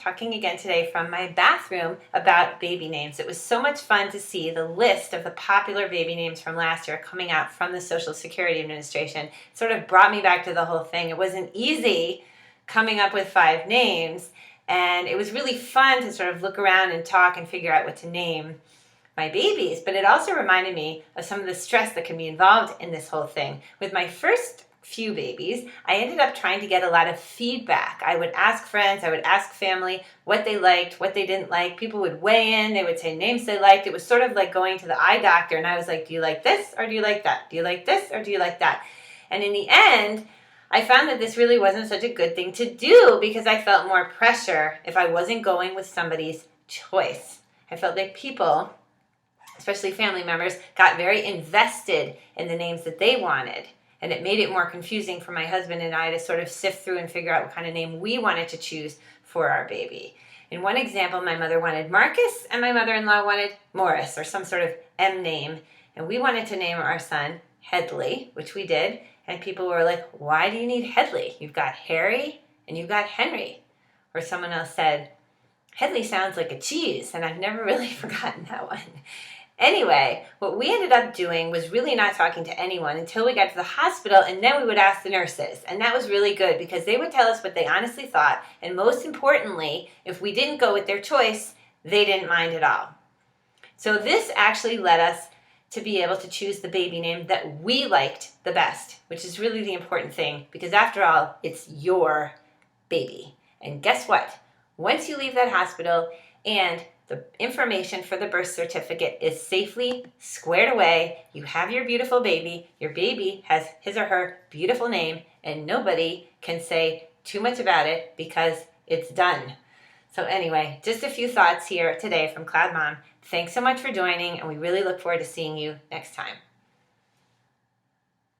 talking again today from my bathroom about baby names. It was so much fun to see the list of the popular baby names from last year coming out from the Social Security Administration. It sort of brought me back to the whole thing. It wasn't easy coming up with 5 names, and it was really fun to sort of look around and talk and figure out what to name my babies, but it also reminded me of some of the stress that can be involved in this whole thing. With my first few babies, I ended up trying to get a lot of feedback. I would ask friends, I would ask family what they liked, what they didn't like. People would weigh in, they would say names they liked. It was sort of like going to the eye doctor, and I was like, do you like this or do you like that? Do you like this or do you like that? And in the end, I found that this really wasn't such a good thing to do because I felt more pressure if I wasn't going with somebody's choice. I felt like people, especially family members, got very invested in the names that they wanted. And it made it more confusing for my husband and I to sort of sift through and figure out what kind of name we wanted to choose for our baby. In one example, my mother wanted Marcus and my mother-in-law wanted Morris, or some sort of M name. And we wanted to name our son Headley, which we did. And people were like, why do you need Headley? You've got Harry and you've got Henry. Or someone else said, Headley sounds like a cheese, and I've never really forgotten that one. Anyway, what we ended up doing was really not talking to anyone until we got to the hospital, and then we would ask the nurses. And that was really good because they would tell us what they honestly thought, and most importantly, if we didn't go with their choice, they didn't mind at all. So this actually led us to be able to choose the baby name that we liked the best, which is really the important thing because after all, it's your baby. And guess what? Once you leave that hospital and the information for the birth certificate is safely squared away, you have your beautiful baby, your baby has his or her beautiful name, and nobody can say too much about it because it's done. So anyway, just a few thoughts here today from CloudMom. Thanks so much for joining, and we really look forward to seeing you next time.